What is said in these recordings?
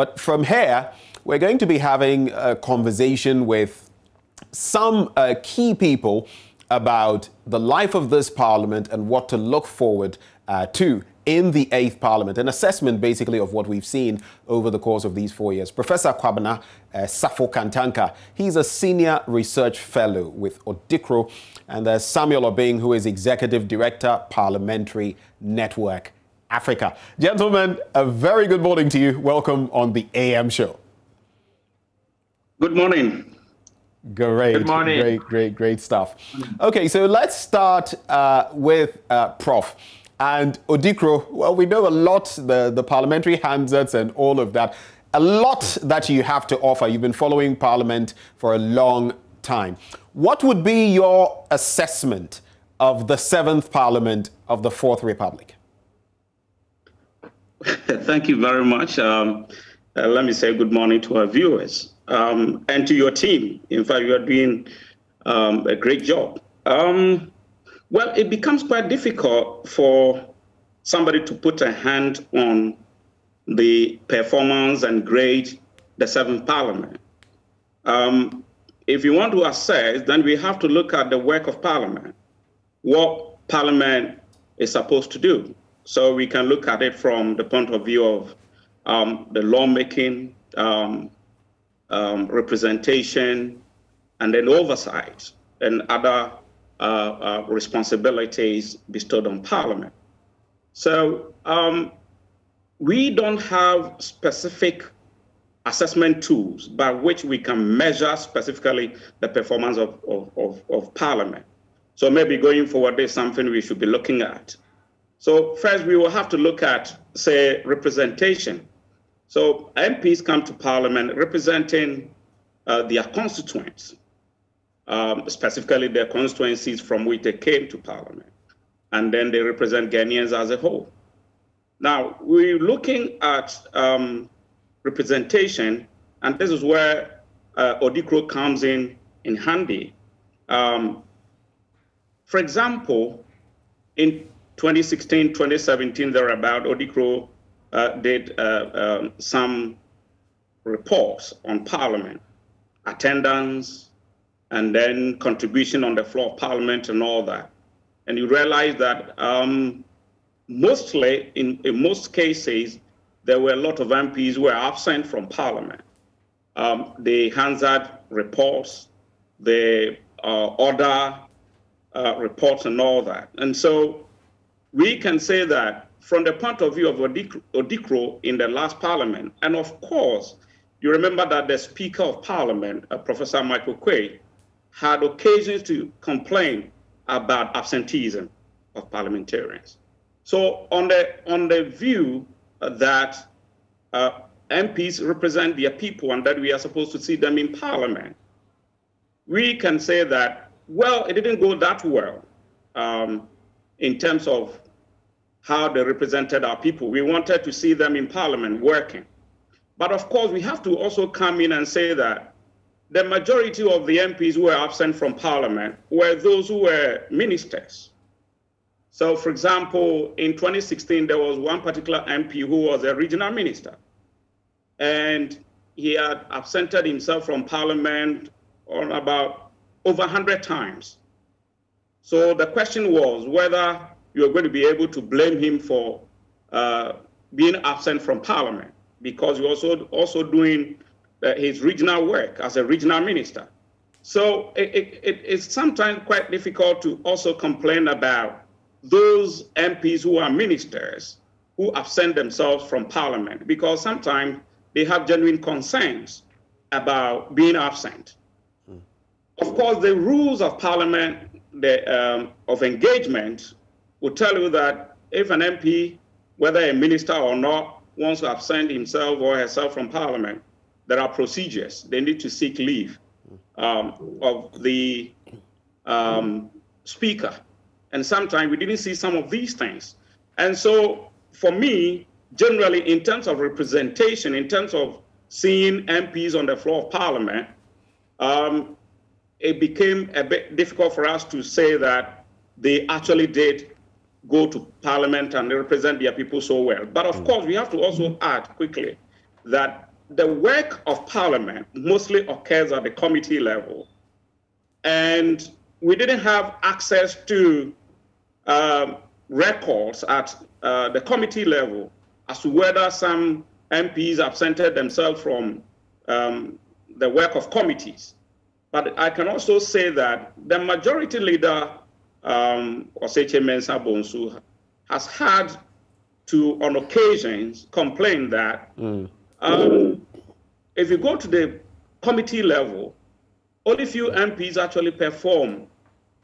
But from here, we're going to be having a conversation with some key people about the life of this parliament and what to look forward to in the 8th Parliament, an assessment basically of what we've seen over the course of these 4 years. Professor Kwabena Sarfo-Kantankah, he's a senior research fellow with Odikro, and there's Samuel Obeng, who is Executive Director, Parliamentary Network Africa. Gentlemen, a very good morning to you. Welcome on the AM show. Good morning. Great, good morning. Great stuff. Okay, so let's start with Prof. And Odikro. Well, we know a lot, the parliamentary handsets and all of that, a lot that you have to offer. You've been following Parliament for a long time. What would be your assessment of the 7th Parliament of the 4th Republic? Thank you very much. Let me say good morning to our viewers and to your team. In fact, you are doing a great job. Well, it becomes quite difficult for somebody to put a hand on the performance and grade the 7th Parliament. If you want to assess, then we have to look at the work of Parliament, what Parliament is supposed to do. So we can look at it from the point of view of the lawmaking, representation, and then oversight and other responsibilities bestowed on Parliament. So we don't have specific assessment tools by which we can measure specifically the performance of Parliament. So maybe going forward, there's something we should be looking at. So first, we will have to look at, say, representation. So MPs come to Parliament representing their constituents. Specifically their constituencies from which they came to Parliament. And then they represent Ghanaians as a whole. Now, we're looking at representation, and this is where Odikro comes in handy. For example, in 2016, 2017, thereabout, Odikro did some reports on Parliament, attendance, and then contribution on the floor of Parliament and all that. And you realize that mostly, in most cases, there were a lot of MPs who were absent from Parliament. The Hansard reports, the order reports and all that. And so we can say that from the point of view of Odikro in the last Parliament, and of course, you remember that the Speaker of Parliament, Professor Michael Quay, had occasions to complain about absenteeism of parliamentarians. So on the view that MPs represent their people and that we are supposed to see them in Parliament, we can say that, well, it didn't go that well in terms of how they represented our people. We wanted to see them in Parliament working. But of course, we have to also come in and say that the majority of the MPs who were absent from Parliament were those who were ministers. So, for example, in 2016, there was one particular MP who was a regional minister, and he had absented himself from Parliament on about over 100 times. So the question was whether you are going to be able to blame him for being absent from Parliament, because he was also doing his regional work as a regional minister. So it's sometimes quite difficult to also complain about those MPs who are ministers who absent themselves from Parliament, because sometimes they have genuine concerns about being absent. Of course, the rules of Parliament of engagement will tell you that if an MP, whether a minister or not, wants to absent himself or herself from Parliament, there are procedures. They need to seek leave of the Speaker. And sometimes we didn't see some of these things. And so for me, generally, in terms of representation, in terms of seeing MPs on the floor of Parliament, it became a bit difficult for us to say that they actually did go to Parliament and represent their people so well. But of course, we have to also add quickly that the work of Parliament mostly occurs at the committee level, and we didn't have access to records at the committee level as to whether some MPs absented themselves from the work of committees. But I can also say that the majority leader, Oseche Mensah Bonsu, has had to, on occasions, complain that if you go to the committee level, only few MPs actually perform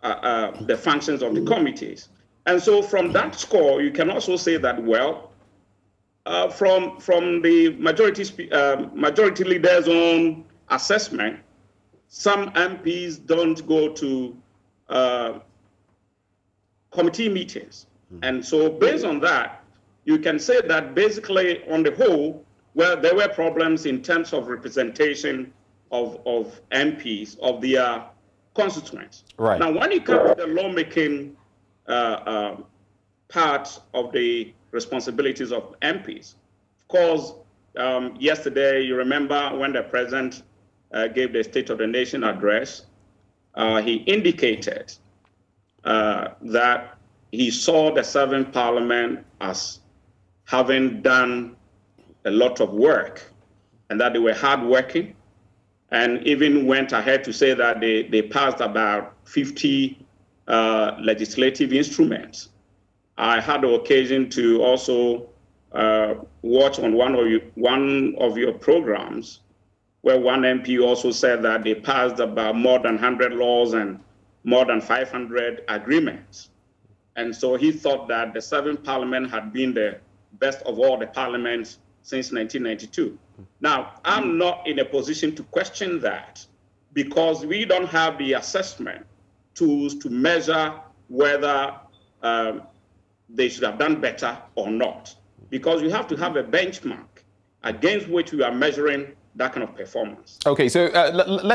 the functions of the committees. And so from that score, you can also say that, well, from the majority leader's own assessment, some MPs don't go to committee meetings. And so based on that, you can say that basically on the whole, well, there were problems in terms of representation of MPs, of their constituents. Right. Now, when you come to the lawmaking part of the responsibilities of MPs, of course, yesterday, you remember when the president gave the State of the Nation address, he indicated that he saw the 7th Parliament as having done a lot of work and that they were hardworking, and even went ahead to say that they passed about 50 legislative instruments. I had the occasion to also watch on one of your programs where one MP also said that they passed about more than 100 laws and more than 500 agreements. And so he thought that the 7th Parliament had been the best of all the parliaments since 1992. Now, I'm not in a position to question that because we don't have the assessment tools to measure whether they should have done better or not, because you have to have a benchmark against which we are measuring that kind of performance. Okay, so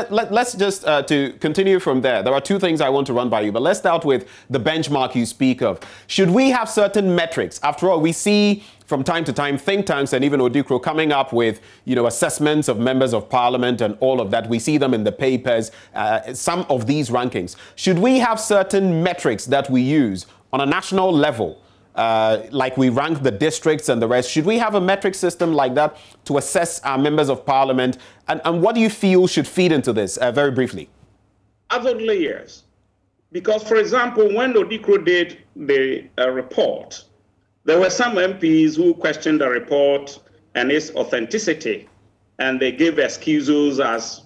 let's just, to continue from there, there are two things I want to run by you, but let's start with the benchmark you speak of. Should we have certain metrics? After all, we see from time to time think tanks and even Odikro coming up with, assessments of members of parliament and all of that. We see them in the papers, some of these rankings. Should we have certain metrics that we use on a national level? Like we rank the districts and the rest. Should we have a metric system like that to assess our members of parliament? And what do you feel should feed into this, very briefly? Absolutely, yes. Because, for example, when Odikro did the report, there were some MPs who questioned the report and its authenticity, and they gave excuses as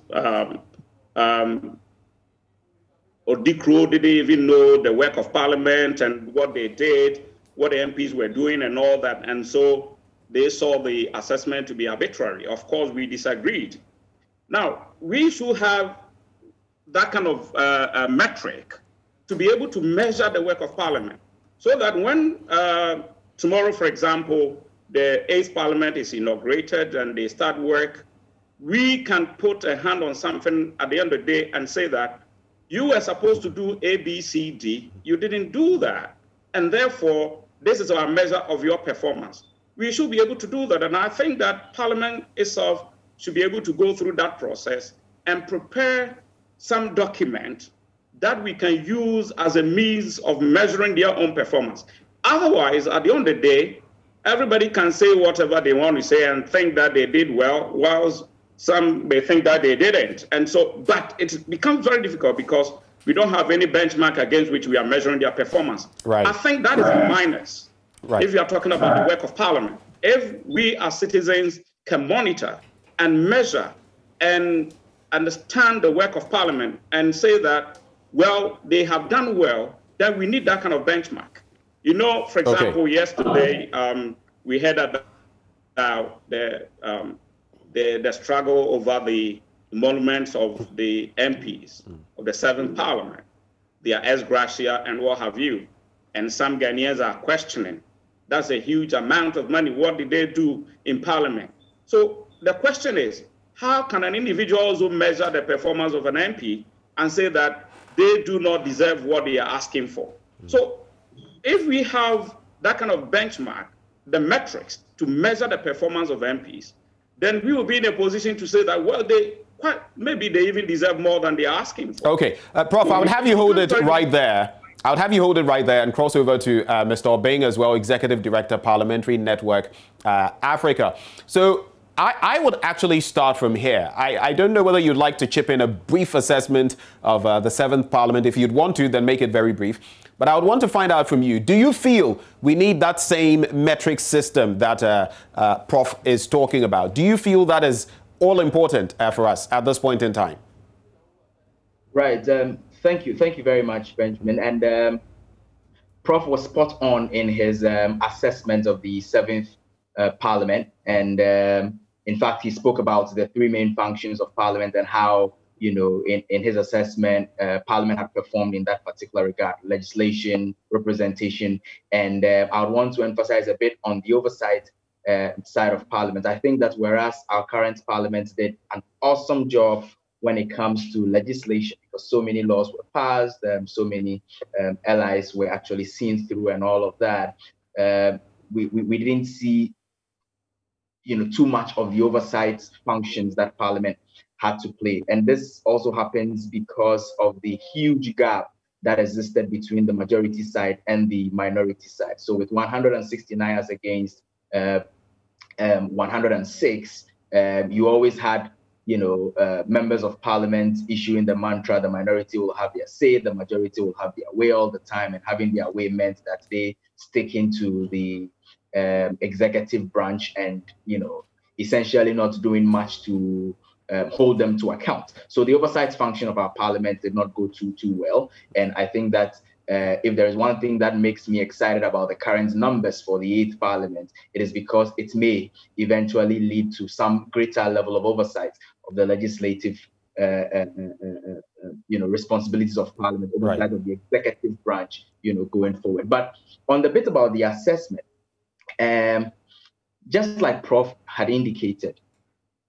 Odikro didn't even know the work of parliament and what they did, what the MPs were doing and all that. And so they saw the assessment to be arbitrary. Of course, we disagreed. Now, we should have that kind of metric to be able to measure the work of Parliament, so that when tomorrow, for example, the 8th Parliament is inaugurated and they start work, we can put a hand on something at the end of the day and say that you were supposed to do A, B, C, D. You didn't do that. And therefore, this is our measure of your performance. We should be able to do that. And I think that Parliament itself should be able to go through that process and prepare some document that we can use as a means of measuring their own performance. Otherwise, at the end of the day, everybody can say whatever they want to say and think that they did well, whilst some may think that they didn't. And so, but it becomes very difficult because we don't have any benchmark against which we are measuring their performance. Right. I think that is a minus. Right. If you are talking about the work of Parliament. If we as citizens can monitor and measure and understand the work of Parliament and say that, well, they have done well, then we need that kind of benchmark. For example, yesterday we heard about the struggle over the emoluments of the MPs of the 7th Parliament, their ex gratia and what have you. And some Ghanaians are questioning, that's a huge amount of money. What did they do in Parliament? So the question is, how can an individual also measure the performance of an MP and say that they do not deserve what they are asking for? So if we have that kind of benchmark, the metrics to measure the performance of MPs, then we will be in a position to say that, well, maybe they even deserve more than they're asking for. Okay, Prof, I would have you hold it right there. I would have you hold it right there and cross over to Mr. Obeng as well, Executive Director, Parliamentary Network Africa. So I would actually start from here. I don't know whether you'd like to chip in a brief assessment of the 7th Parliament. If you'd want to, then make it very brief. But I would want to find out from you, do you feel we need that same metric system that Prof is talking about? Do you feel that is all important for us at this point in time? Right. Thank you. Thank you very much, Benjamin. And Prof was spot on in his assessment of the 7th Parliament. And in fact, he spoke about the 3 main functions of Parliament and how, you know, in his assessment, Parliament had performed in that particular regard: legislation, representation. And I want to emphasize a bit on the oversight side of Parliament. I think that whereas our current Parliament did an awesome job when it comes to legislation, because so many laws were passed, so many allies were actually seen through and all of that, we didn't see, you know, too much of the oversight functions that Parliament had to play. And this also happens because of the huge gap that existed between the majority side and the minority side. So with 169 as against 106, you always had, you know, members of Parliament issuing the mantra, the minority will have their say, the majority will have their way all the time, and having their way meant that they stick into the executive branch and, you know, essentially not doing much to hold them to account. So the oversight function of our Parliament did not go too well. And I think that if there is one thing that makes me excited about the current numbers for the 8th Parliament, it is because it may eventually lead to some greater level of oversight of the legislative you know, responsibilities of Parliament, oversight of the executive branch, you know, going forward. But on the bit about the assessment, just like Prof had indicated,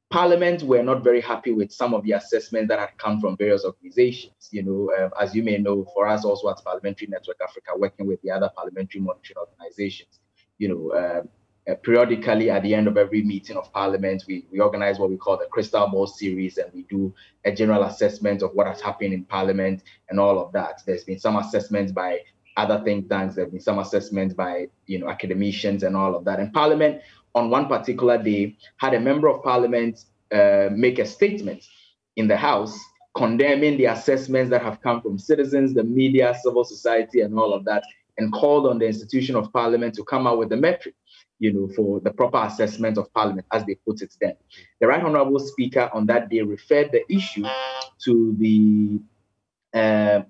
Parliament were not very happy with some of the assessments that had come from various organizations. You know, as you may know, for us also at Parliamentary Network Africa, working with the other parliamentary monitoring organizations, you know, periodically at the end of every meeting of Parliament, we organize what we call the Crystal Ball series, and we do a general assessment of what has happened in Parliament and all of that. There's been some assessments by other think tanks, there have been some assessments by, you know, academicians and all of that. And Parliament, on one particular day, had a member of Parliament make a statement in the House condemning the assessments that have come from citizens, the media, civil society, and all of that, and called on the institution of Parliament to come out with a metric, you know, for the proper assessment of Parliament, as they put it then. The Right Honourable Speaker on that day referred the issue to the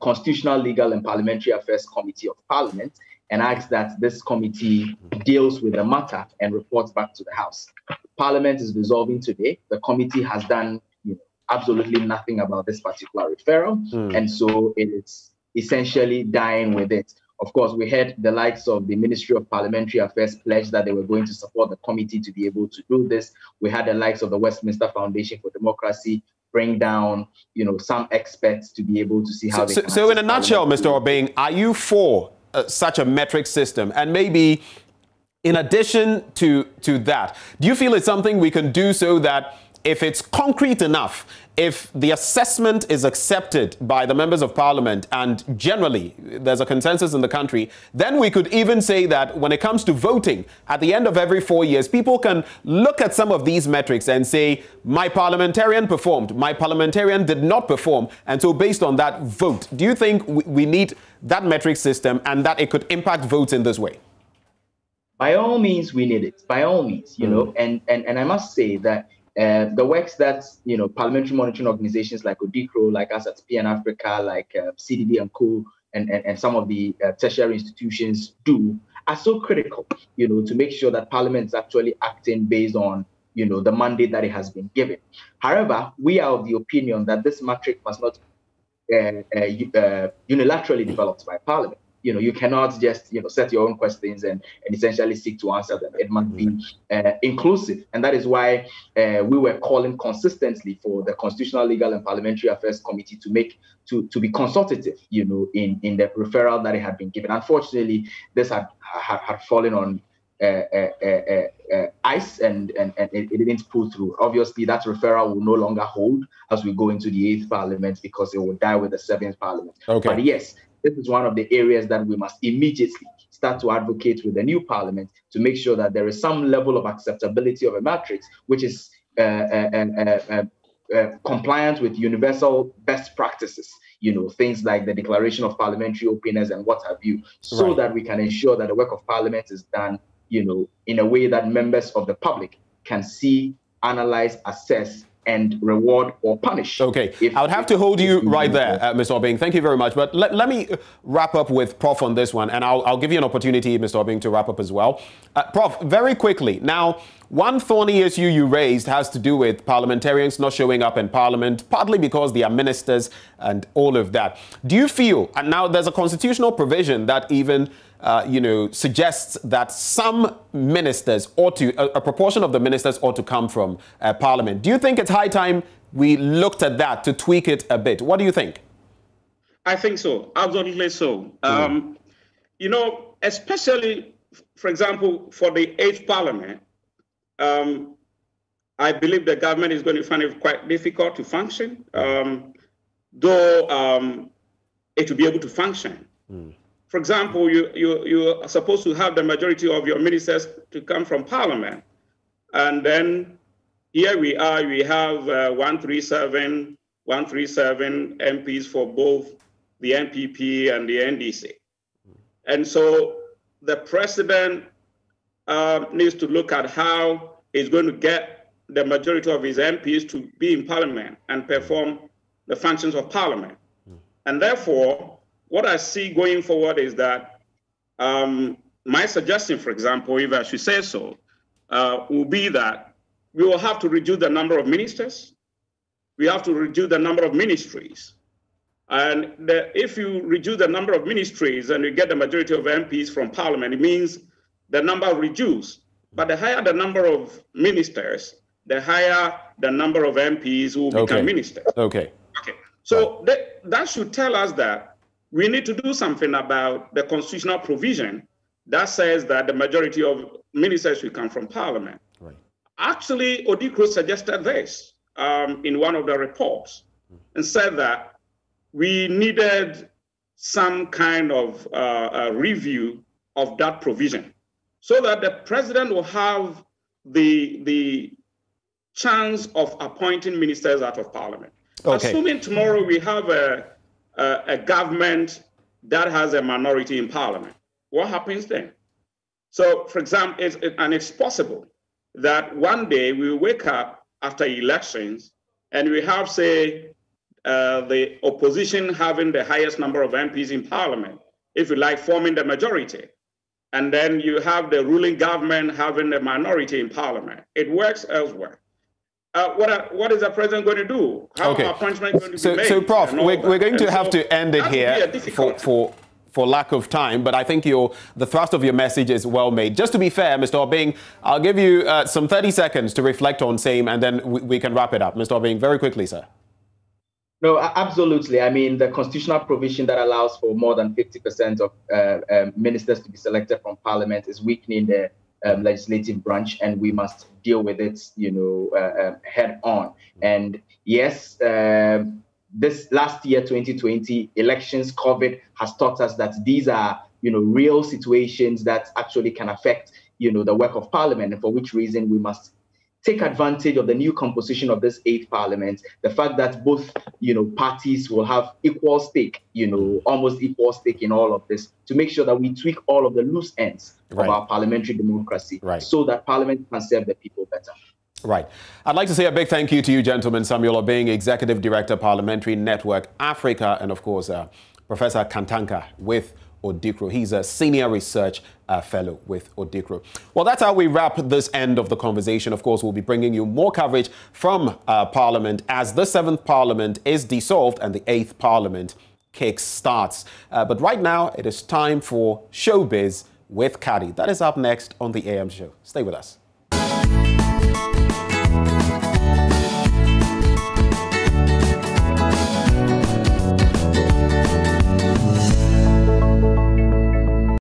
Constitutional, Legal and Parliamentary Affairs Committee of Parliament, and asked that this committee deals with the matter and reports back to the House. Parliament is dissolving today. The committee has done, you know, absolutely nothing about this particular referral, and so it is essentially dying with it. Of course, we heard the likes of the Ministry of Parliamentary Affairs pledge that they were going to support the committee to be able to do this. We had the likes of the Westminster Foundation for Democracy bring down, you know, some experts to be able to see how they can. So in a nutshell, Mr. Obeng, are you for such a metric system? And maybe in addition to that, do you feel it's something we can do so that if it's concrete enough, if the assessment is accepted by the members of Parliament and generally there's a consensus in the country, then we could even say that when it comes to voting at the end of every 4 years, people can look at some of these metrics and say, my parliamentarian performed, my parliamentarian did not perform, and so based on that, vote. Do you think we need that metric system and that it could impact votes in this way? By all means, we need it. By all means, you know, and I must say that the works that, you know, parliamentary monitoring organizations like ODICRO, like us at PN Africa, like CDD and Co, and some of the tertiary institutions do are so critical, you know, to make sure that Parliament is actually acting based on, you know, the mandate that it has been given. However, we are of the opinion that this metric must not unilaterally developed by Parliament. You know, you cannot just, you know, set your own questions and essentially seek to answer them. It must be inclusive. And that is why we were calling consistently for the Constitutional, Legal and Parliamentary Affairs Committee to be consultative, you know, in the referral that it had been given. Unfortunately, this had fallen on ice and it didn't pull through. Obviously, that referral will no longer hold as we go into the 8th Parliament because it will die with the 7th Parliament. Okay. But yes, this is one of the areas that we must immediately start to advocate with the new Parliament to make sure that there is some level of acceptability of a matrix, which is compliant with universal best practices, things like the Declaration of Parliamentary Openness and what have you, so that we can ensure that the work of Parliament is done, in a way that members of the public can see, analyze, assess, and reward or punish. Okay, I would have to hold you right there, Mr. Obeng. Thank you very much. But let me wrap up with Prof on this one, and I'll give you an opportunity, Mr. Obeng, to wrap up as well. Prof, very quickly. Now, one thorny issue you raised has to do with parliamentarians not showing up in Parliament, partly because they are ministers and all of that. Do you feel, and now there's a constitutional provision that even suggests that some ministers ought to, a proportion of the ministers ought to come from Parliament. Do you think it's high time we looked at that to tweak it a bit? What do you think? I think so. Absolutely so. Especially, for example, for the 8th Parliament, I believe the government is going to find it quite difficult to function, though it will be able to function. For example, you are supposed to have the majority of your ministers to come from Parliament. And then here we are, we have 137 MPs for both the NPP and the NDC. And so the president needs to look at how he's going to get the majority of his MPs to be in Parliament and perform the functions of Parliament. And therefore, what I see going forward is that my suggestion, for example, if I should say so, will be that we will have to reduce the number of ministers. We have to reduce the number of ministries. And if you reduce the number of ministries and you get the majority of MPs from Parliament, it means the number reduced. But the higher the number of ministers, the higher the number of MPs who will become ministers. Okay. So that should tell us that we need to do something about the constitutional provision that says that the majority of ministers will come from Parliament. Actually, Odikro suggested this in one of the reports and said that we needed some kind of review of that provision so that the president will have the chance of appointing ministers out of Parliament. Assuming tomorrow we have a government that has a minority in Parliament, what happens then? So, for example, it's possible that one day we will wake up after elections and we have, say, the opposition having the highest number of MPs in Parliament, if you like, forming the majority. And then you have the ruling government having a minority in Parliament. It works elsewhere. What is the president going to do? How are appointments going to be made? So, Prof, we're going to have to end it here for lack of time, but I think the thrust of your message is well made. Just to be fair, Mr. Obeng, I'll give you some 30 seconds to reflect on same, and then we can wrap it up. Mr. Obeng, very quickly, sir. No, absolutely. I mean, the constitutional provision that allows for more than 50% of ministers to be selected from Parliament is weakening the legislative branch, and we must deal with it, head on. And yes, this last year, 2020, elections, COVID has taught us that these are, real situations that actually can affect, the work of Parliament, and for which reason we must take advantage of the new composition of this 8th Parliament, the fact that both, parties will have equal stake, almost equal stake in all of this, to make sure that we tweak all of the loose ends of our parliamentary democracy, so that Parliament can serve the people better. Right. I'd like to say a big thank you to you, gentlemen. Samuel Obeng, Executive Director, Parliamentary Network Africa, and of course, Professor Kantankah with Odikro. He's a senior research fellow with Odikro. Well, that's how we wrap this end of the conversation. Of course, we'll be bringing you more coverage from Parliament as the 7th Parliament is dissolved and the 8th Parliament kick-starts. But right now, it is time for Showbiz with Kadi. That is up next on the AM show. Stay with us.